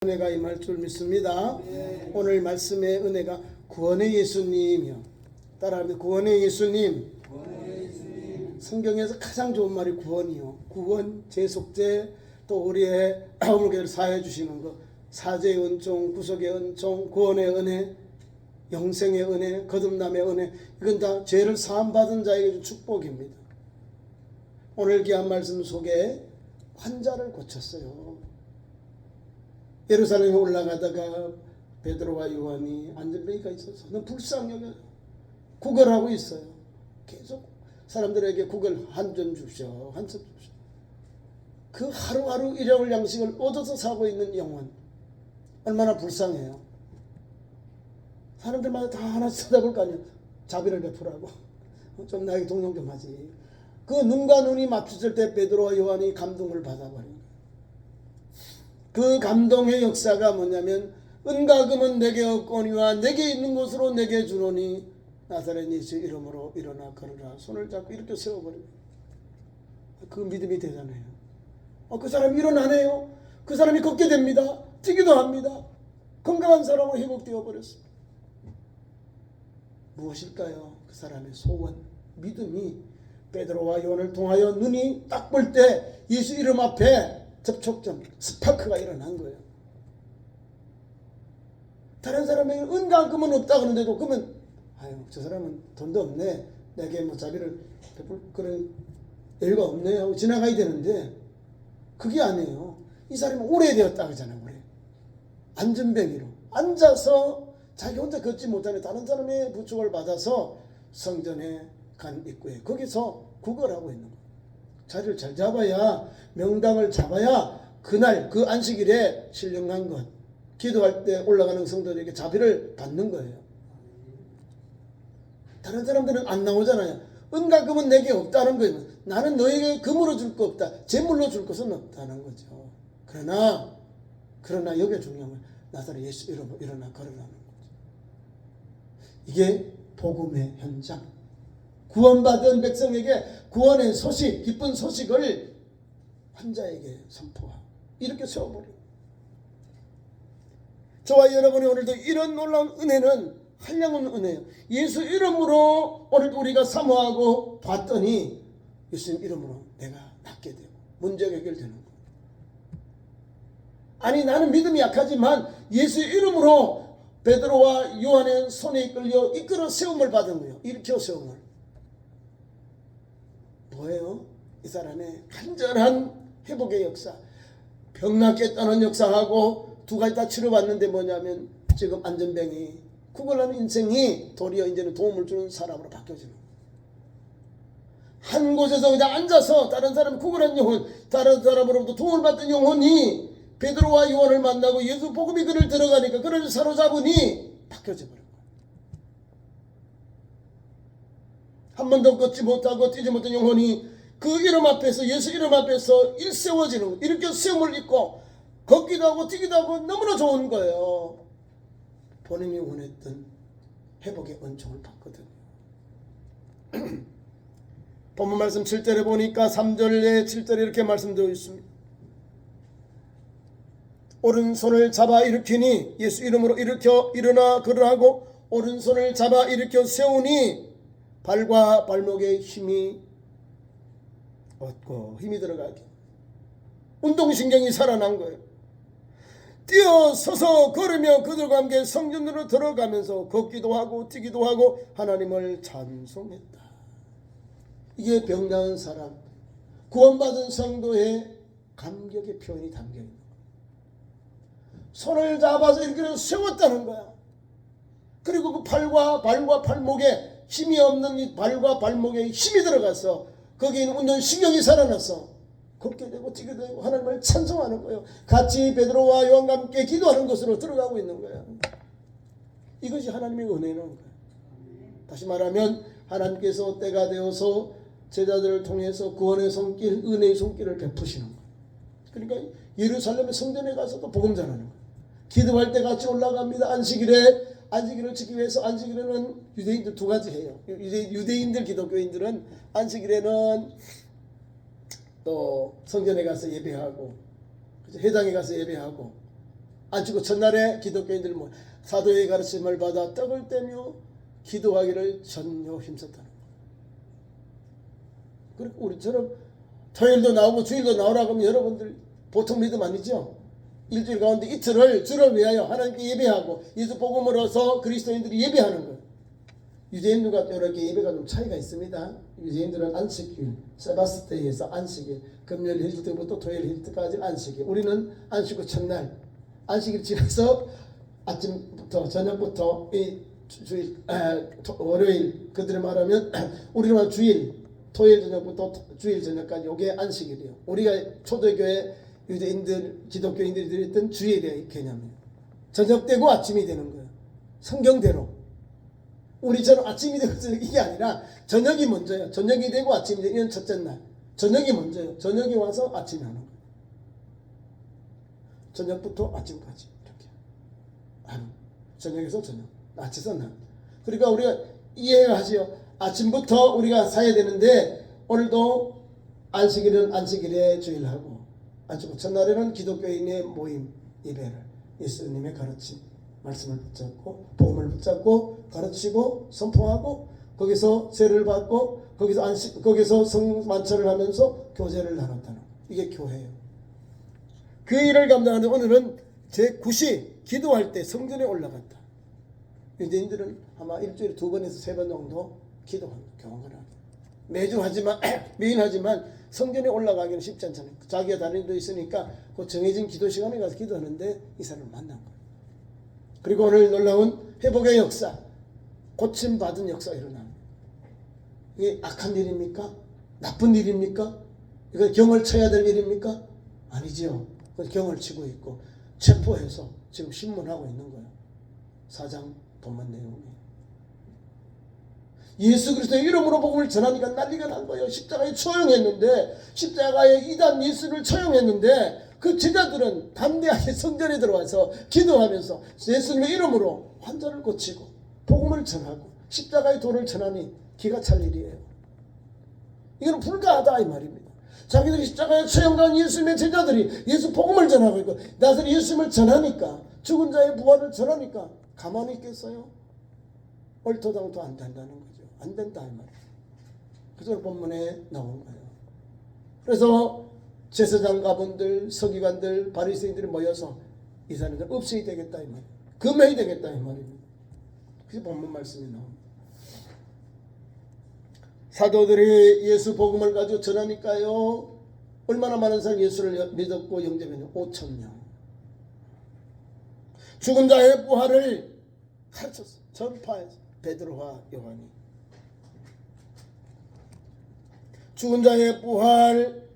은혜가 임할 줄 믿습니다. 오늘 말씀의 은혜가 구원의 예수님이요. 따라합니다. 구원의 예수님. 성경에서 가장 좋은 말이 구원이요. 구원, 재속죄, 또 우리의 우리를 사해 주시는 것, 사죄의 은총, 구속의 은총, 구원의 은혜, 영생의 은혜, 거듭남의 은혜, 이건 다 죄를 사함 받은 자에게 준 축복입니다. 오늘 귀한 말씀 속에 환자를 고쳤어요. 예루살렘에 올라가다가 베드로와 요한이 안전뱅이가 있어서 너무 불쌍하게 구걸하고 있어요. 계속 사람들에게 구걸 한 점 줍시오, 한 점 줍시오. 그 하루하루 일용할 양식을 얻어서 사고 있는 영혼, 얼마나 불쌍해요. 사람들마다 다 하나씩 쳐다볼 거 아니에요. 자비를 베풀라고 좀 나에게 동용 좀 하지. 그 눈과 눈이 맞추질 때 베드로와 요한이 감동을 받아버린 거예요. 그 감동의 역사가 뭐냐면, 은과 금은 내게 없거니와 내게 있는 것으로 내게 주노니 나사렛 예수 이름으로 일어나 걸으라. 손을 잡고 이렇게 세워버리고, 그 믿음이 대단해요. 그 사람이 일어나네요. 그 사람이 걷게 됩니다. 뛰기도 합니다. 건강한 사람으로 회복되어 버렸습니다. 무엇일까요? 그 사람의 소원, 믿음이 베드로와 요한을 통하여 눈이 딱 볼 때 예수 이름 앞에 접촉점, 스파크가 일어난 거예요. 다른 사람에게 은과 금은 없다 그러는데도, 그러면 아유, 저 사람은 돈도 없네, 내게 뭐 자비를 베풀 그런 여유가 없네 하고 지나가야 되는데, 그게 아니에요. 이 사람이 오래되었다 그러잖아요. 오래. 안전뱅이로 앉아서 자기 혼자 걷지 못하는 다른 사람의 부축을 받아서 성전에 간 입구에 거기서 구걸하고 있는 거예요. 자리를 잘 잡아야, 명당을 잡아야 그날 그 안식일에 신령한 것, 기도할 때 올라가는 성도들에게 자비를 받는 거예요. 다른 사람들은 안 나오잖아요. 은과 금은 내게 없다는 거예요. 나는 너에게 금으로 줄 거 없다, 재물로 줄 것은 없다는 거죠. 그러나 여기에 중요한 건 나사렛 예수 이름으로 일어나 걸으라는 거죠. 이게 복음의 현장. 구원받은 백성에게 구원의 소식, 기쁜 소식을 환자에게 선포하고 이렇게 세워버려요. 저와 여러분이 오늘도 이런 놀라운 은혜는 한량없는 은혜예요. 예수 이름으로 오늘 우리가 사모하고 봤더니 예수님 이름으로 내가 낫게 되고 문제가 해결되는 거예요. 아니, 나는 믿음이 약하지만 예수 이름으로 베드로와 요한의 손에 이끌어 세움을 받은 거예요. 일으켜 세움을. 뭐예요? 이 사람의 간절한 회복의 역사, 병났겠다는 역사하고 두 가지 다 치료받는데 뭐냐면, 지금 안전병이 구걸하는 인생이 도리어 이제는 도움을 주는 사람으로 바뀌어지는 거예요. 한 곳에서 그냥 앉아서 다른 사람 구걸한 영혼, 다른 사람으로부터 도움을 받던 영혼이 베드로와 요한을 만나고 예수 복음이 그를 들어가니까 그를 사로잡으니 바뀌어져 버려요. 한 번도 걷지 못하고 뛰지 못한 영혼이 그 이름 앞에서, 예수 이름 앞에서 일세워지는 거예요. 이렇게 세움을 입고 걷기도 하고 뛰기도 하고 너무나 좋은 거예요. 본인이 원했던 회복의 은총을 받거든요. 본문 말씀 7절에 보니까 3절에 7절에 이렇게 말씀되어 있습니다. 오른손을 잡아 일으키니, 예수 이름으로 일어나 걸으라고 오른손을 잡아 일으켜 세우니 발과 발목에 힘이 얻고, 힘이 들어가게 운동신경이 살아난 거예요. 뛰어서서 걸으며 그들과 함께 성전으로 들어가면서 걷기도 하고 뛰기도 하고 하나님을 찬송했다. 이게 병나은 사람, 구원받은 성도의 감격의 표현이 담겨있는 거예요. 손을 잡아서 이렇게 세웠다는 거야. 그리고 그 발과 발목에 힘이 없는 이 발과 발목에 힘이 들어가서 거기에 있는 운동신경이 살아나서 걷게 되고 뛰게 되고 하나님을 찬송하는 거예요. 같이 베드로와 요한과 함께 기도하는 것으로 들어가고 있는 거예요. 이것이 하나님의 은혜는 거예요. 다시 말하면 하나님께서 때가 되어서 제자들을 통해서 구원의 손길, 은혜의 손길을 베푸시는 거예요. 그러니까 예루살렘의 성전에 가서도 복음 전하는 거예요. 기도할 때 같이 올라갑니다. 안식일을 지키기 위해서. 안식일에는 유대인들 두 가지 해요. 유대인들, 기독교인들은 안식일에는 또 성전에 가서 예배하고, 회당에 가서 예배하고, 안식구 첫날에 기독교인들 사도의 가르침을 받아 떡을 떼며 기도하기를 전혀 힘썼다는 거예요. 그리고 우리처럼 토요일도 나오고 주일도 나오라고 하면 여러분들 보통 믿음 아니죠? 일주일 가운데 이틀을 주를 위하여 하나님께 예배하고 예수 복음으로서 그리스도인들이 예배하는 거예요. 유대인들과 이렇게 예배가 좀 차이가 있습니다. 유대인들은 안식일, 세바스데이에서 안식일, 금요일 힐트부터 토요일 힐트까지 안식일. 우리는 안식구 첫날, 안식일 지나서 아침부터 저녁부터 이 주일, 월요일 그들을 말하면 우리는 주일, 토요일 저녁부터 주일 저녁까지 이게 안식일이에요. 우리가 초대교회 유대인들, 기독교인들이 드렸던 주일의 개념이에요. 저녁 되고 아침이 되는 거예요. 성경대로. 우리처럼 아침이 되고 이게 아니라 저녁이 먼저예요. 저녁이 되고 아침이 되고 이건 첫째 날. 저녁이 먼저예요. 저녁이 와서 아침이 하는 거예요. 저녁부터 아침까지 이렇게 하루. 저녁에서 저녁, 아침에서 낮. 그러니까 우리가 이해하시오. 아침부터 우리가 사야 되는데 오늘도 안식일은 안식일에 주일하고 안식구 첫날에는 기독교인의 모임 예배를 예수님의 가르침 말씀을 붙잡고 복음을 붙잡고 가르치고 선포하고 거기서 세를 받고 거기서 성만찬을 하면서 교제를 나눴다는 이게 교회예요. 그 일을 감당하는데 오늘은 제9시 기도할 때 성전에 올라갔다. 유대인들은 아마 일주일에 2번에서 3번 정도 기도합니다. 경험을 합니다. 매주 하지만 매일 하지만 성전에 올라가기는 쉽지 않잖아요. 자기가 다른 일도 있으니까 그 정해진 기도 시간에 가서 기도하는데 이 사람을 만난 거예요. 그리고 오늘 놀라운 회복의 역사, 고침받은 역사가 일어납니다. 이게 악한 일입니까? 나쁜 일입니까? 이거 경을 쳐야 될 일입니까? 아니지요. 경을 치고 있고 체포해서 지금 신문하고 있는 거예요. 4장 본문 내용이. 예수 그리스도의 이름으로 복음을 전하니까 난리가 난 거예요. 십자가에 처형했는데 십자가에 이단 예수를 처형했는데 그 제자들은 담대하게 성전에 들어와서 기도하면서 예수님의 이름으로 환자를 고치고 복음을 전하고 십자가의 도를 전하니 기가 찰 일이에요. 이건 불가하다 이 말입니다. 자기들이 십자가에 처형당한 예수님의 제자들이 예수 복음을 전하고 있고 나사렛 예수님을 전하니까 죽은 자의 부활을 전하니까 가만히 있겠어요? 얼토당토 안 된다는 거죠. 안 된다 이 말이에요. 그래서 본문에 나온 거예요. 그래서 제사장 가문들, 서기관들, 바리새인들이 모여서 이 사람들 없애야 되겠다 이 말이에요. 금해야 되겠다 이 말입니다. 그래서 본문 말씀이 나옵니다. 사도들이 예수 복음을 가지고 전하니까요. 얼마나 많은 사람이 예수를 믿었고 영접했냐. 5,000명. 죽은 자의 부활을 가르쳤어. 전파해서 베드로와 요한이. 죽은 자의 부활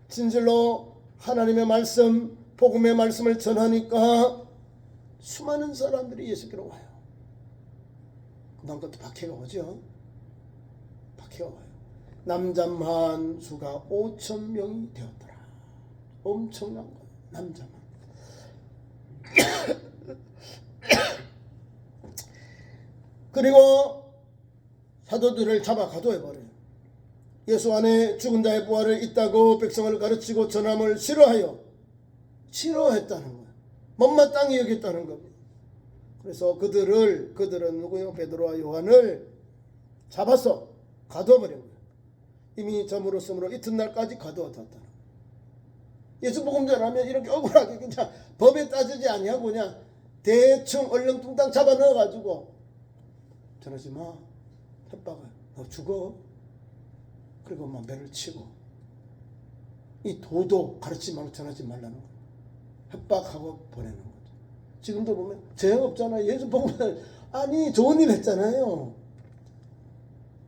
진실로 하나님의 말씀 복음의 말씀을 전하니까 수많은 사람들이 예수께로 와요. 그만큼 박해가 오죠. 박해가 와요. 남자만 수가 5,000명이 되었더라. 엄청난 거예요. 남자만. 그리고 사도들을 잡아 가둬버려요. 예수 안에 죽은 자의 부활을 있다고 백성을 가르치고 전함을 싫어했다는 거예요. 못마땅히 여겼다는 겁니다. 그래서 그들은 누구요? 베드로와 요한을 잡아서 가둬버린 거예요. 이미 저물었으므로 이튿날까지 가두어뒀다는 거예요. 예수 복음 전하면 이렇게 억울하게 그냥 법에 따지지 아니하고 그냥 대충 얼렁뚱땅 잡아 넣어가지고 전하지 마. 협박을. 너 죽어. 그리고 막 매를 치고 이 도도 가르치지 말고 전하지 말라는 거예요. 협박하고 보내는 거죠. 지금도 보면 죄가 없잖아요. 예수 복음을 아니 좋은 일 했잖아요.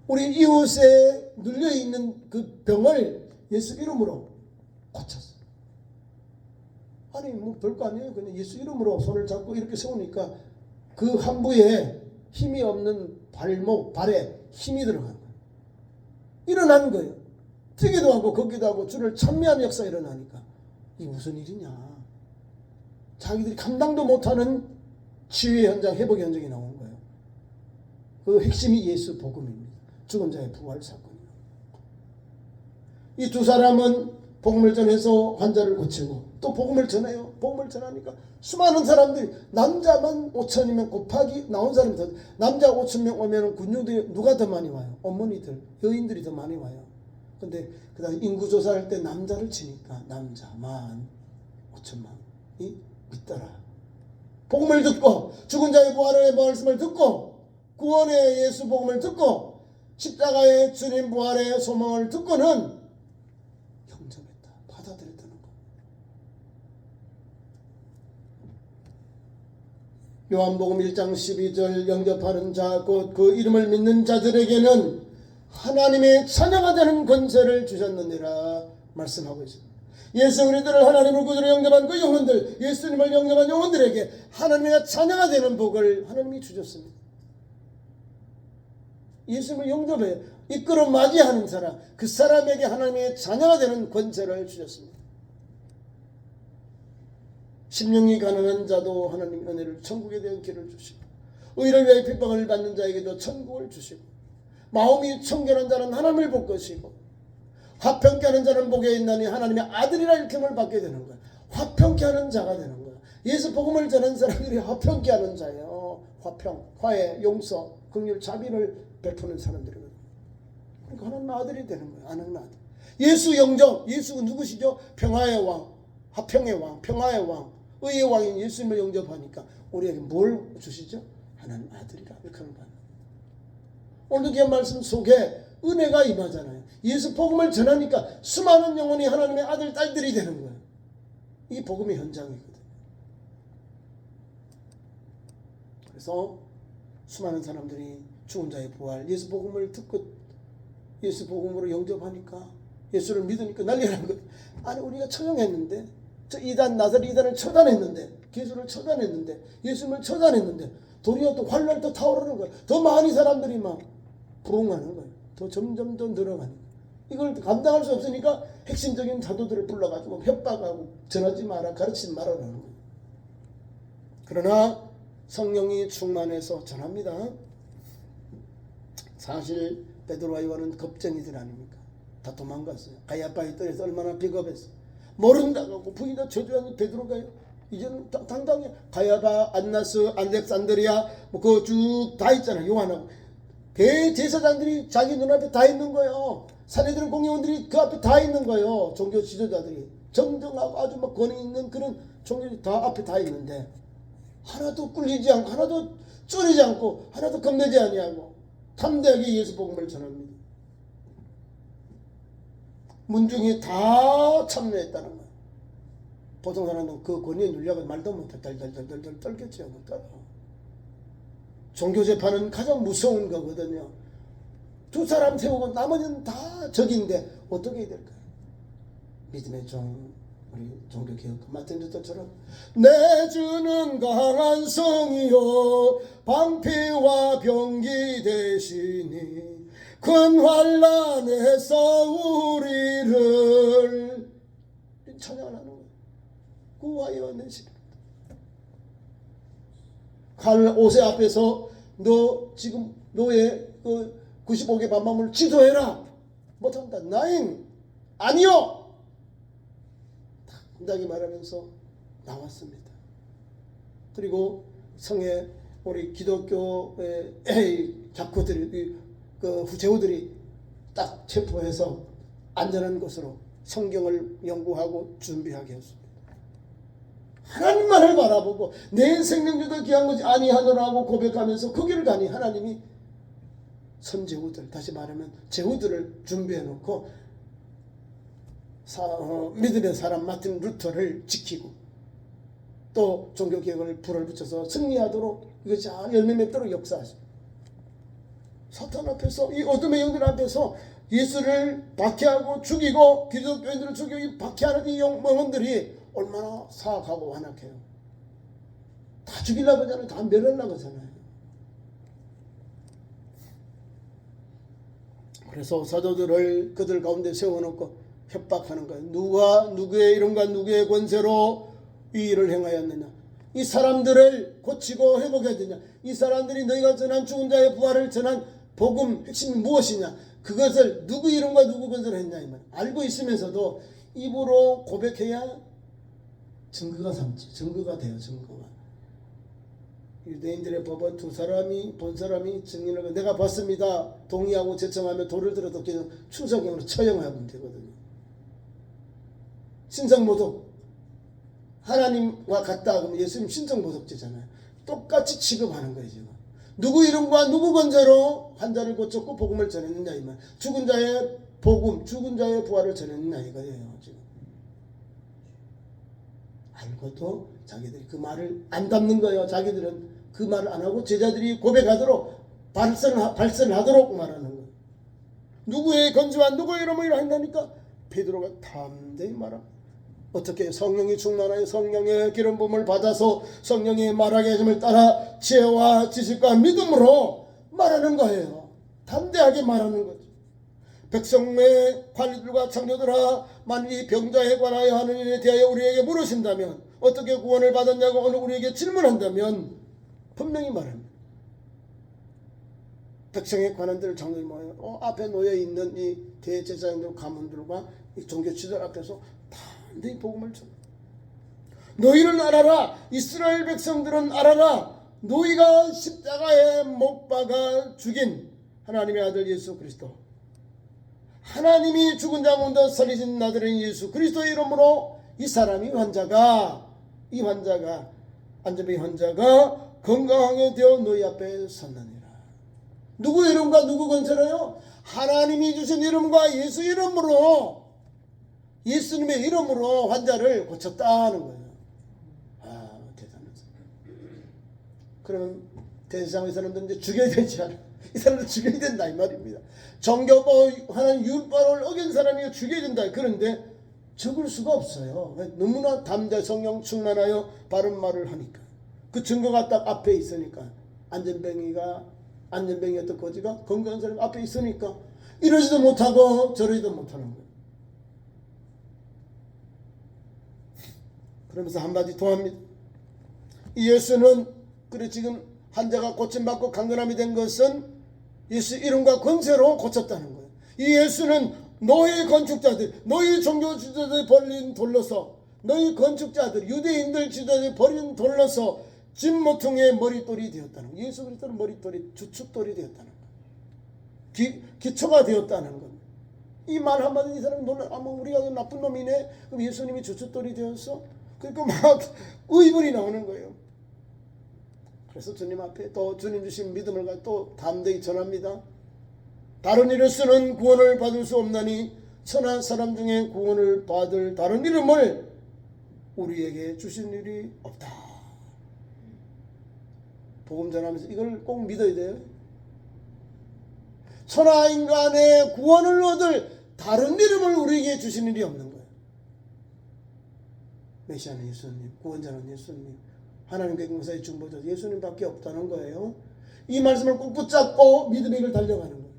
우리 이웃에 눌려있는 그 병을 예수 이름으로 고쳤어요. 아니 뭐 별거 아니에요. 그냥 예수 이름으로 손을 잡고 이렇게 세우니까 그 한부에 힘이 없는 발에 힘이 들어간 거예요. 일어난 거예요. 뛰기도 하고 걷기도 하고 주를 찬미하는 역사가 일어나니까 이게 무슨 일이냐. 자기들이 감당도 못하는 치유의 현장, 회복의 현장이 나온 거예요. 그 핵심이 예수 복음입니다. 죽은 자의 부활 사건이에요. 이 두 사람은 복음을 전해서 환자를 고치고 또 복음을 전해요. 복음을 전하니까 수많은 사람들이 남자만 5천이면 곱하기 나온 사람이 더 남자 5천명 오면 군중들이 누가 더 많이 와요? 어머니들, 여인들이 더 많이 와요. 근데 그다음 인구조사할 때 남자를 치니까 남자만 5천만이 있더라. 복음을 듣고 죽은 자의 부활의 말씀을 듣고 구원의 예수 복음을 듣고 십자가의 주님 부활의 소망을 듣고는 영접했다. 받아들였다는 거. 요한복음 1장 12절 영접하는 자 곧 그 이름을 믿는 자들에게는 하나님의 자녀가 되는 권세를 주셨느니라 말씀하고 있습니다. 예수 그리스도를 하나님을 구주로 영접한 그 영혼들, 예수님을 영접한 영혼들에게 하나님의 자녀가 되는 복을 하나님이 주셨습니다. 예수님을 영접해 이끌어 맞이하는 사람, 그 사람에게 하나님의 자녀가 되는 권세를 주셨습니다. 심령이 가난한 자도 하나님의 은혜를 천국에 대한 길을 주시고 의를 위해 핍박을 받는 자에게도 천국을 주시고 마음이 청결한 자는 하나님을 볼 것이고 화평케 하는 자는 복에 있나니 하나님의 아들이라 일컬음을 받게 되는 거야. 화평케 하는 자가 되는 거야. 예수 복음을 전하는 사람들이 화평케 하는 자예요. 화평, 화해, 용서, 긍휼, 자비를 베푸는 사람들이거든요. 그러니까 하나님의 아들이 되는 거예요. 하나님의 아들. 예수 영접, 예수가 누구시죠? 평화의 왕, 화평의 왕, 평화의 왕, 의의 왕인 예수님을 영접하니까 우리에게 뭘 주시죠? 하나님 아들이라 일컬음을 받는 거예요. 오늘도 귀한 말씀 속에 은혜가 임하잖아요. 예수 복음을 전하니까 수많은 영혼이 하나님의 아들, 딸들이 되는 거예요. 이게 복음의 현장이거든요. 그래서 수많은 사람들이 죽은 자의 부활, 예수 복음을 듣고 예수 복음으로 영접하니까 예수를 믿으니까 난리가 나는 거예요. 아니 우리가 처형했는데 저 이단 나사렛 이단을 처단했는데 예수를 처단했는데 예수님을 처단했는데 도리어 또 활날 또 타오르는 거예요. 더 많은 사람들이 막 부흥하는 거예요. 더 점점 더 늘어가는 거예요. 이걸 감당할 수 없으니까 핵심적인 사도들을 불러가지고 협박하고 전하지 마라, 가르치지 말아라는 거예요. 그러나 성령이 충만해서 전합니다. 사실 베드로와 요한은 겁쟁이들 아닙니까? 다 도망갔어요. 가야바의 뜰에서 얼마나 비겁했어. 모른다고 부인다 저주하는 베드로가요. 이제는 당당히 가야바, 안나스, 알렉산드리아 뭐 그거 쭉 다 있잖아요. 요한하고 대제사장들이 자기 눈앞에 다 있는 거예요. 사내들 공회원들이 그 앞에 다 있는 거예요. 종교 지도자들이 정정하고 아주 막 권위 있는 그런 종교들이 다 앞에 다 있는데 하나도 꿀리지 않고 하나도 쫄리지 않고 하나도 겁내지 아니하고 담대하게 예수 복음을 전합니다. 문중이 다 참여했다는 거예요. 보통 사람은 그 권위에 눌려가 말도 못해 덜덜덜덜 떨겠죠. 종교 재판은 가장 무서운 거거든요. 두 사람 세우고 나머지는 다 적인데 어떻게 해야 될까요? 믿음의 종 우리 종교개혁가 마틴 루터처럼 내 주는 강한 성이요 방패와 병기 되시니 큰 환난에서 우리를 찬양을 하는 거예요. 구하여 내시리로다. 칼 옷의 앞에서 너 지금 너의 그 95개 반마음을 지도해라. 못한다. 나인 아니요. 당당히 말하면서 나왔습니다. 그리고 성에 우리 기독교의 작고들이 그 후제후들이 딱 체포해서 안전한 곳으로 성경을 연구하고 준비하게 했습니다. 하나님만을 바라보고 내 생명보다 귀한 것이 아니하노라고 고백하면서 그 길을 가니 하나님이 선제후들, 다시 말하면 제후들을 준비해 놓고 믿음의 사람 마틴 루터를 지키고 또 종교개혁을 불을 붙여서 승리하도록 이것이 열매 맺도록 역사하십니다. 사탄 앞에서 이 어둠의 영들 앞에서 예수를 박해하고 죽이고 기독교인들을 죽이고 박해하는 이 영혼들이 얼마나 사악하고 완악해요. 다 죽이려고 하잖아요. 다 멸하려고 하잖아요. 그래서 사도들을 그들 가운데 세워놓고 협박하는 거예요. 누가 누구의 이름과 누구의 권세로 이 일을 행하였느냐. 이 사람들을 고치고 회복해야 되냐. 이 사람들이 너희가 전한 죽은 자의 부활을 전한 복음 핵심이 무엇이냐. 그것을 누구 이름과 누구 권세로 했냐 이 말. 알고 있으면서도 입으로 고백해야 증거가 삼지. 증거가 돼요. 증거가. 유대인들의 법은 두 사람이 본 사람이 증인을 내가 봤습니다. 동의하고 제청하면 돌을 들어도 그냥 충성형으로 처형하면 되거든요. 신성모독 하나님과 같다 그러면 예수님 신성모독죄잖아요. 똑같이 취급하는 거예요. 지금. 누구 이름과 누구 건재로 환자를 고쳤고 복음을 전했느냐 이 말. 죽은 자의 복음, 죽은 자의 부활을 전했느냐 이거예요. 지금. 알고도 자기들이 그 말을 안 담는 거예요. 자기들은 그 말을 안 하고 제자들이 고백하도록 발설하도록 말하는 거예요. 누구의 건지와 누구의 이름을 한다니까 베드로가 담대히 말합니다. 어떻게 성령이 충만하여 성령의 기름 부음을 받아서 성령이 말하게 하심을 따라 지혜와 지식과 믿음으로 말하는 거예요. 담대하게 말하는 거죠. 백성의 관리들과 장로들아 만일 이 병자에 관하여 하는 일에 대하여 우리에게 물으신다면 어떻게 구원을 받았냐고 오늘 우리에게 질문한다면 분명히 말합니다. 백성의 관원들 장로들 모여 앞에 놓여 있는 이 대제사장들 가문들과 이 종교 지도자 앞에서 단단히 복음을 전해. 너희는 알아라. 이스라엘 백성들은 알아라. 너희가 십자가에 못 박아 죽인 하나님의 아들 예수 그리스도, 하나님이 죽은 자 가운데 살리신 나들은 예수 그리스도의 이름으로 이 사람이 이 환자가 안전병 환자가 건강하게 되어 너희 앞에 섰느니라. 누구 이름과 누구 건설해요? 하나님이 주신 이름과 예수 이름으로, 예수님의 이름으로 환자를 고쳤다는 거예요. 아, 대단하죠. 그러면 대세상의 사람들은 이제 죽여야 되지 않아요? 이 사람들 죽여야 된다 이 말입니다. 정교법 하나님 율법을 어긴 사람이 죽여야 된다. 그런데 죽을 수가 없어요. 너무나 담대 성령 충만하여 바른 말을 하니까. 그 증거가 딱 앞에 있으니까. 안전뱅이였던 거지가 건강한 사람이 앞에 있으니까 이러지도 못하고 저러지도 못하는 거예요. 그러면서 한마디 더 합니다. 이 예수는 그래 지금 환자가 고침받고 강건함이 된 것은 예수 이름과 권세로 고쳤다는 거예요. 이 예수는 너희 건축자들, 너희 종교 지도자들 버린 돌로서, 너희 건축자들, 유대인들 지도자들 버린 돌로서 진모퉁이의 머릿돌이 되었다는 거예요. 예수 그리스도는 머릿돌이 주춧돌이 되었다는 거예요. 기초가 되었다는 겁니다. 이 말 한마디 이 사람이 놀라, 우리가 나쁜 놈이네. 그럼 예수님이 주춧돌이 되었어? 그러니까 막 의문이 나오는 거예요. 그래서 주님 앞에 또 주님 주신 믿음을 가지고 또 담대히 전합니다. 다른 이로서는 구원을 받을 수 없나니 천한 사람 중에 구원을 받을 다른 이름을 우리에게 주신 일이 없다. 복음 전하면서 이걸 꼭 믿어야 돼요. 천하 인간의 구원을 얻을 다른 이름을 우리에게 주신 일이 없는 거예요. 메시아는 예수님, 구원자는 예수님, 하나님께 공사의 중보자 예수님밖에 없다는 거예요. 이 말씀을 꼭 붙잡고 믿음의 길 달려가는 거예요.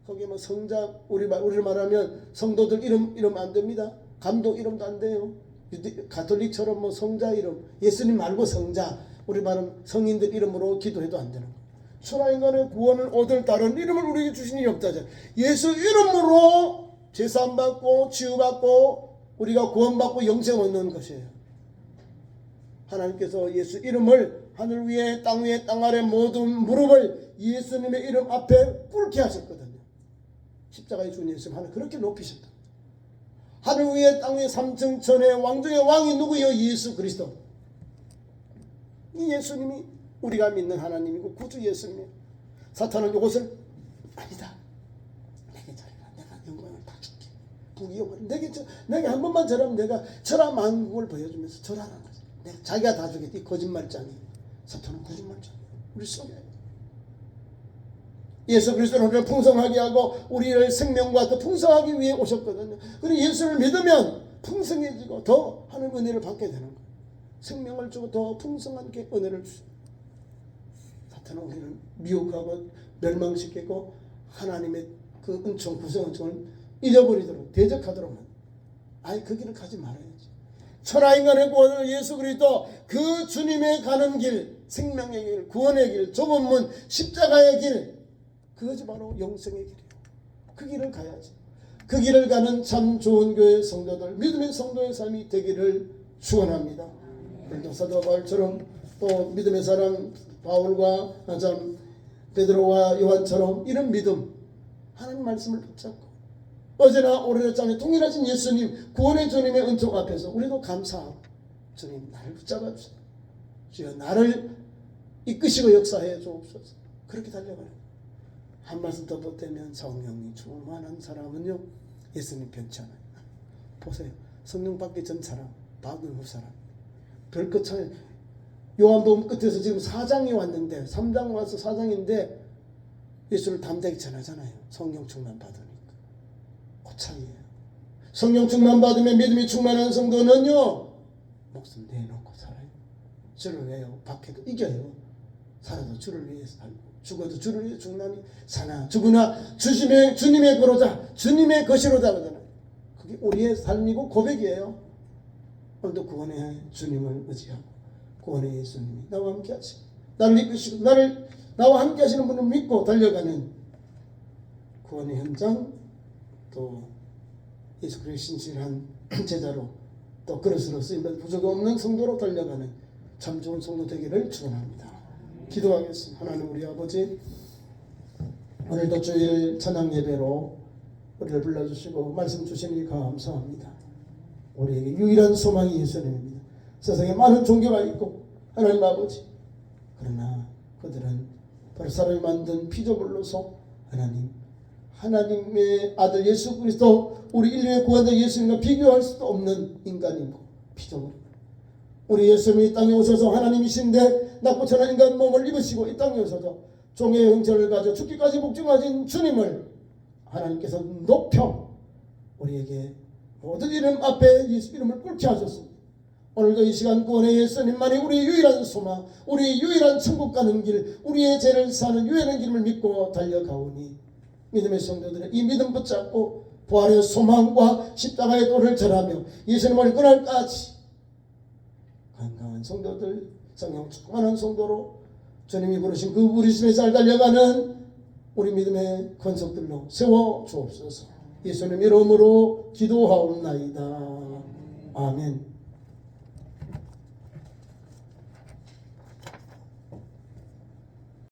거기에 뭐 성자, 우리를 말하면 성도들 이름 안 됩니다. 감독 이름도 안 돼요. 가톨릭처럼 뭐 성자 이름, 예수님 말고 성자, 우리 말은 성인들 이름으로 기도해도 안 되는 거예요. 천하 인간의 구원을 얻을 다른 이름을 우리에게 주신 일이 없다죠. 예수 이름으로 제사함받고 치유받고 우리가 구원받고 영생 얻는 것이에요. 하나님께서 예수 이름을 하늘 위에 땅 위에 땅 아래 모든 무릎을 예수님의 이름 앞에 꿇게 하셨거든요. 십자가에 죽은 예수님 하늘 그렇게 높이셨다. 하늘 위에 땅 위에 삼층천의 왕중의 왕이 누구예요? 예수 그리스도. 이 예수님이 우리가 믿는 하나님이고 구주 예수님이에요. 사탄은 이것을 아니다. 내게 절해라. 내가 영광을 다 줄게. 부귀영화를 내게 한 번만 절하면 내가 절하 만국을 보여주면서 절하라는 거죠. 내가 자기가 다 주겠다. 이 거짓말장이에요. 사탄은 거짓말장이에요. 우리 속여요. 예수 그리스도는 우리를 풍성하게 하고 우리를 생명과 더 풍성하기 위해 오셨거든요. 그리고 예수를 믿으면 풍성해지고 더 하는 은혜를 받게 되는 거예요. 생명을 주고 더 풍성한 은혜를 주십니다. 사탄은 우리를 미혹하고 멸망시키고 하나님의 그 은총 구성 은총을 잊어버리도록 대적하도록 아예 그 길을 가지 말아야지. 천하 인간의 구원을 예수 그리스도 그 주님의 가는 길, 생명의 길, 구원의 길, 좁은 문, 십자가의 길, 그것이 바로 영생의 길이에요. 그 길을 가야지. 그 길을 가는 참 좋은 교회 성도들, 믿음의 성도의 삶이 되기를 축원합니다. 오늘도 사도 바울처럼 또 믿음의 사람 바울과 베드로와 요한처럼 이런 믿음, 하나님 말씀을 붙잡고 어제나 오래나 짠에 동일하신 예수님 구원의 주님의 은총 앞에서 우리도 감사하고 주님 나를 붙잡아 주세요. 주여 나를 이끄시고 역사해 주옵소서. 그렇게 달려가요. 한 말씀 더 보태면 성령이 충만한 사람은요 예수님 변치 않아요. 보세요. 성령 받기 전 사람, 받은 후 사람 별것 차이. 요한복음 끝에서 지금 4장이 왔는데 3장 와서 4장인데 예수를 담대히 전하잖아요. 성령 충만 받으니까. 그 차이예요. 성령 충만 받으면 믿음이 충만한 성도는요 목숨 내놓고 살아요. 주를 위하여 박해도 이겨요. 살아도 주를 위해 살고 죽어도 주를 위해 죽나니 사나 죽으나 주님의 거로다 주님의 것이로다 그러잖아요. 그게 우리의 삶이고 고백이에요. 오늘도 구원의 주님을 의지하고 구원의 예수님이 나와 함께 하시고 나를 이끄시고 나와 함께 하시는 분을 믿고 달려가는 구원의 현장, 또 예수 그리스도의 신실한 제자로 또 그릇으로 쓰임받을 부족이 없는 성도로 달려가는 참 좋은 성도 되기를 축원합니다. 기도하겠습니다. 하나님 우리 아버지, 오늘도 주일 찬양 예배로 우리를 불러주시고 말씀 주시니 감사합니다. 우리에게 유일한 소망이 예수님입니다. 세상에 많은 종교가 있고 하나님 아버지, 그러나 그들은 바로 사람이 만든 피조물로서 하나님의 아들 예수 그리스도 우리 인류의 구원자 예수님과 비교할 수도 없는 인간이고 피조물입니다. 우리 예수님이 이 땅에 오셔서 하나님이신데 낮고 천한 인간 몸을 입으시고 이 땅에 오셔서 종의 형체를 가져 죽기까지 복종하신 주님을 하나님께서 높여 우리에게 모든 이름 앞에 예수 이름을 꿇게 하셨습니다. 오늘도 이 시간 구원의 예수님만이 우리의 유일한 소망, 우리의 유일한 천국 가는 길, 우리의 죄를 사는 유일한 길을 믿고 달려가오니 믿음의 성도들은 이 믿음 붙잡고 부활의 소망과 십자가의 도를 절하며 예수님을 그날까지 건강한 성도들, 성령 충만한 성도로 주님이 부르신 그 부르심에 잘 달려가는 우리 믿음의 권속들로 세워 주옵소서. 예수님 이름으로 기도하옵나이다. 아멘.